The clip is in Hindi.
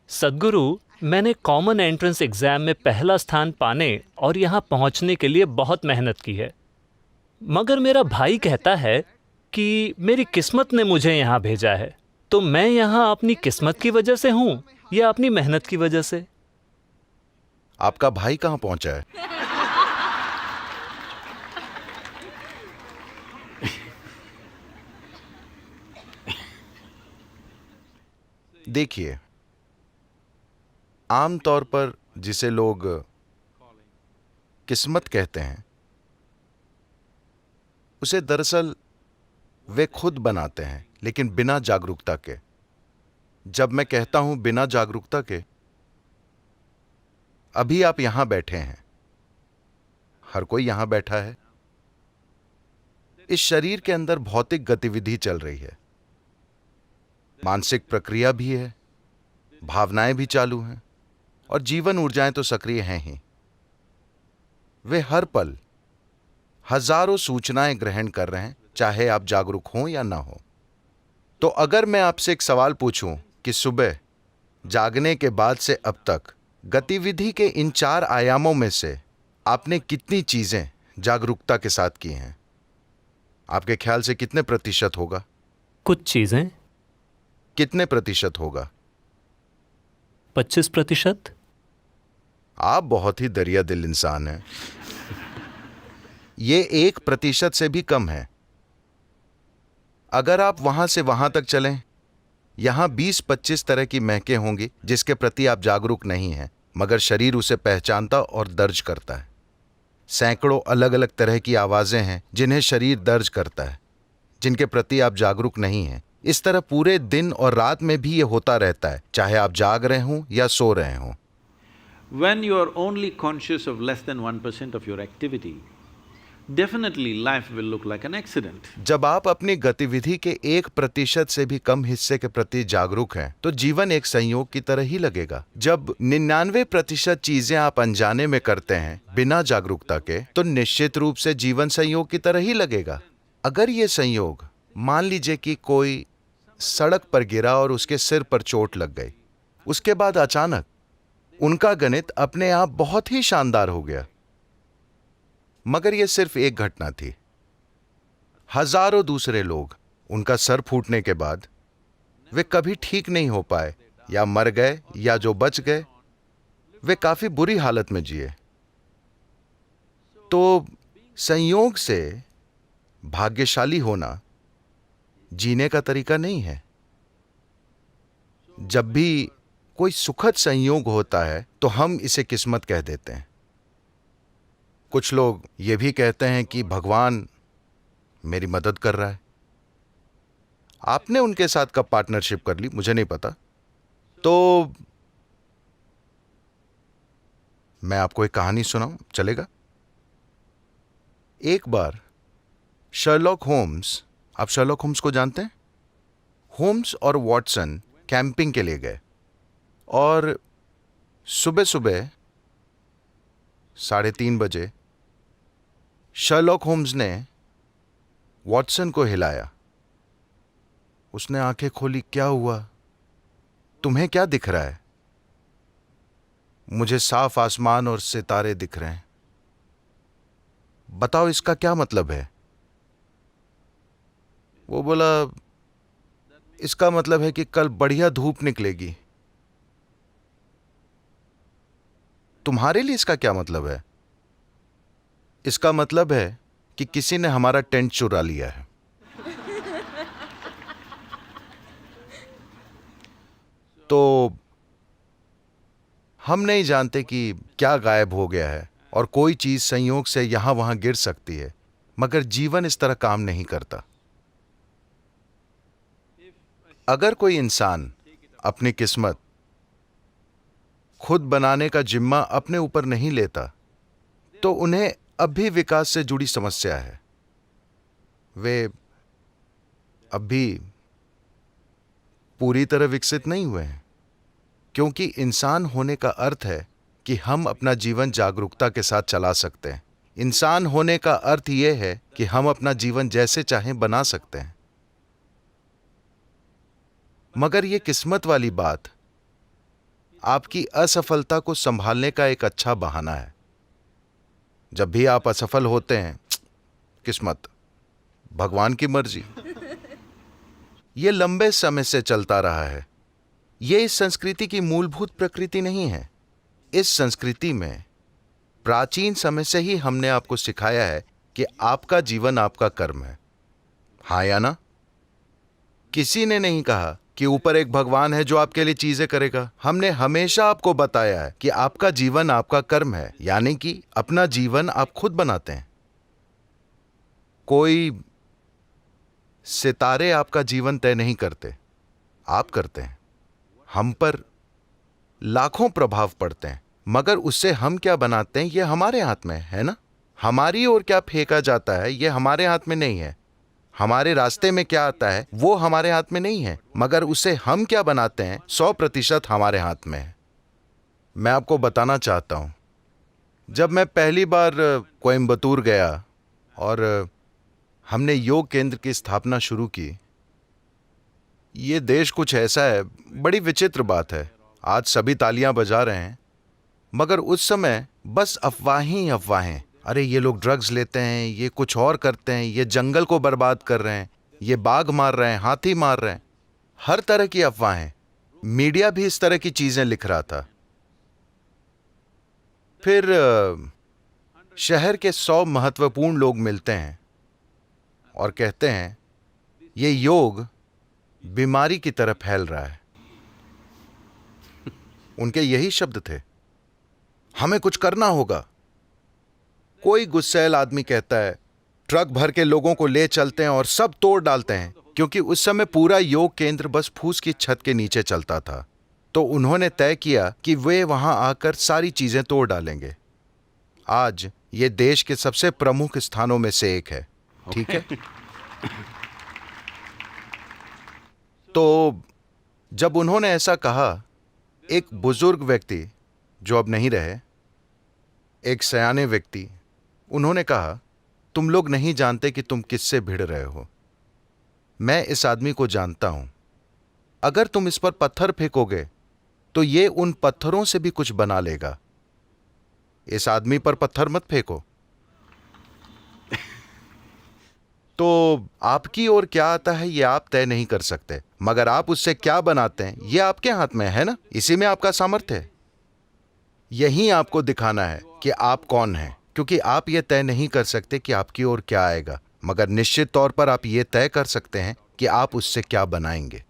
सद्गुरु, मैंने कॉमन एंट्रेंस एग्जाम में पहला स्थान पाने और यहाँ पहुँचने के लिए बहुत मेहनत की है। मगर मेरा भाई कहता है कि मेरी किस्मत ने मुझे यहाँ भेजा है। तो मैं यहाँ अपनी किस्मत की वजह से हूँ या अपनी मेहनत की वजह से? आपका भाई कहाँ पहुंचा है? देखिए, आमतौर पर जिसे लोग किस्मत कहते हैं, उसे दरअसल वे खुद बनाते हैं, लेकिन बिना जागरूकता के। जब मैं कहता हूं बिना जागरूकता के, अभी आप यहां बैठे हैं, हर कोई यहां बैठा है। इस शरीर के अंदर भौतिक गतिविधि चल रही है, मानसिक प्रक्रिया भी है, भावनाएं भी चालू हैं और जीवन ऊर्जाएं तो सक्रिय हैं ही। वे हर पल हजारों सूचनाएं ग्रहण कर रहे हैं, चाहे आप जागरूक हों या ना हो। तो अगर मैं आपसे एक सवाल पूछूं कि सुबह जागने के बाद से अब तक गतिविधि के इन 4 आयामों में से आपने कितनी चीजें जागरूकता के साथ की हैं, आपके ख्याल से कितने प्रतिशत होगा? कुछ चीजें। कितने प्रतिशत होगा? 25%। आप बहुत ही दरिया दिल इंसान हैं। ये 1% से भी कम है। अगर आप वहां से वहां तक चलें, यहां 20-25 तरह की महकें होंगी जिसके प्रति आप जागरूक नहीं हैं, मगर शरीर उसे पहचानता और दर्ज करता है। सैकड़ों अलग अलग तरह की आवाजें हैं जिन्हें शरीर दर्ज करता है, जिनके प्रति आप जागरूक नहीं हैं। इस तरह पूरे दिन और रात में भी ये होता रहता है, चाहे आप जाग रहे हों या सो रहे हों। When you are only conscious of less than 1% of your activity, definitely life will look like an accident. जब आप अपनी गतिविधि के 1% से भी कम हिस्से के प्रति जागरूक हैं, तो जीवन एक संयोग की तरह ही लगेगा। जब 99% चीजें आप अनजाने में करते हैं, बिना जागरूकता के, तो निश्चित रूप से जीवन संयोग की तरह ही लगेगा। अगर ये संयोग, मान लीजिए कि कोई सड़क पर गिरा और उसके सिर पर चोट लग गई, उसके बाद अचानक उनका गणित अपने आप बहुत ही शानदार हो गया, मगर यह सिर्फ एक घटना थी। हजारों दूसरे लोग, उनका सर फूटने के बाद वे कभी ठीक नहीं हो पाए, या मर गए, या जो बच गए वे काफी बुरी हालत में जिए। तो संयोग से भाग्यशाली होना जीने का तरीका नहीं है। जब भी कोई सुखद संयोग होता है तो हम इसे किस्मत कह देते हैं। कुछ लोग ये भी कहते हैं कि भगवान मेरी मदद कर रहा है। आपने उनके साथ कब पार्टनरशिप कर ली, मुझे नहीं पता। तो मैं आपको एक कहानी सुनाऊं, चलेगा? एक बार शर्लॉक होम्स, आप शर्लॉक होम्स को जानते हैं? होम्स और वॉटसन कैंपिंग के लिए गए और सुबह सुबह 3:30 बजे शर्लॉक होम्स ने वॉटसन को हिलाया। उसने आंखें खोली। क्या हुआ? तुम्हें क्या दिख रहा है? मुझे साफ आसमान और सितारे दिख रहे हैं। बताओ इसका क्या मतलब है? वो बोला, इसका मतलब है कि कल बढ़िया धूप निकलेगी। तुम्हारे लिए इसका क्या मतलब है? इसका मतलब है कि किसी ने हमारा टेंट चुरा लिया है। तो हम नहीं जानते कि क्या गायब हो गया है और कोई चीज संयोग से यहां वहां गिर सकती है, मगर जीवन इस तरह काम नहीं करता। अगर कोई इंसान अपनी किस्मत खुद बनाने का जिम्मा अपने ऊपर नहीं लेता, तो उन्हें अब भी विकास से जुड़ी समस्या है। वे अब भी पूरी तरह विकसित नहीं हुए हैं, क्योंकि इंसान होने का अर्थ है कि हम अपना जीवन जागरूकता के साथ चला सकते हैं। इंसान होने का अर्थ यह है कि हम अपना जीवन जैसे चाहें बना सकते हैं। मगर यह किस्मत वाली बात आपकी असफलता को संभालने का एक अच्छा बहाना है। जब भी आप असफल होते हैं, किस्मत, भगवान की मर्जी। ये लंबे समय से चलता रहा है। ये इस संस्कृति की मूलभूत प्रकृति नहीं है। इस संस्कृति में प्राचीन समय से ही हमने आपको सिखाया है कि आपका जीवन आपका कर्म है। हाँ या ना? किसी ने नहीं कहा कि ऊपर एक भगवान है जो आपके लिए चीजें करेगा। हमने हमेशा आपको बताया है कि आपका जीवन आपका कर्म है, यानी कि अपना जीवन आप खुद बनाते हैं। कोई सितारे आपका जीवन तय नहीं करते, आप करते हैं। हम पर लाखों प्रभाव पड़ते हैं, मगर उससे हम क्या बनाते हैं ये हमारे हाथ में है ना? हमारी ओर क्या फेंका जाता है ये हमारे हाथ में नहीं है। हमारे रास्ते में क्या आता है वो हमारे हाथ में नहीं है, मगर उसे हम क्या बनाते हैं 100% हमारे हाथ में है। मैं आपको बताना चाहता हूं, जब मैं पहली बार कोयम्बतूर गया और हमने योग केंद्र की स्थापना शुरू की, ये देश कुछ ऐसा है, बड़ी विचित्र बात है। आज सभी तालियां बजा रहे हैं, मगर उस समय बस अफवाहें ही अफवाहें। अरे ये लोग ड्रग्स लेते हैं, ये कुछ और करते हैं, ये जंगल को बर्बाद कर रहे हैं, ये बाघ मार रहे हैं, हाथी मार रहे हैं, हर तरह की अफवाहें। मीडिया भी इस तरह की चीजें लिख रहा था। फिर शहर के 100 महत्वपूर्ण लोग मिलते हैं और कहते हैं ये योग बीमारी की तरह फैल रहा है। उनके यही शब्द थे, हमें कुछ करना होगा। कोई गुस्सैल आदमी कहता है ट्रक भर के लोगों को ले चलते हैं और सब तोड़ डालते हैं, क्योंकि उस समय पूरा योग केंद्र बस फूस की छत के नीचे चलता था। तो उन्होंने तय किया कि वे वहां आकर सारी चीजें तोड़ डालेंगे। आज ये देश के सबसे प्रमुख स्थानों में से एक है, ठीक है? तो जब उन्होंने ऐसा कहा, एक बुजुर्ग व्यक्ति जो अब नहीं रहे, एक सयाने व्यक्ति, उन्होंने कहा तुम लोग नहीं जानते कि तुम किससे भिड़ रहे हो। मैं इस आदमी को जानता हूं। अगर तुम इस पर पत्थर फेंकोगे तो ये उन पत्थरों से भी कुछ बना लेगा। इस आदमी पर पत्थर मत फेंको। तो आपकी ओर क्या आता है ये आप तय नहीं कर सकते, मगर आप उससे क्या बनाते हैं ये आपके हाथ में है ना? इसी में आपका सामर्थ्य है। यही आपको दिखाना है कि आप कौन हैं, क्योंकि आप ये तय नहीं कर सकते कि आपकी ओर क्या आएगा, मगर निश्चित तौर पर आप ये तय कर सकते हैं कि आप उससे क्या बनाएंगे।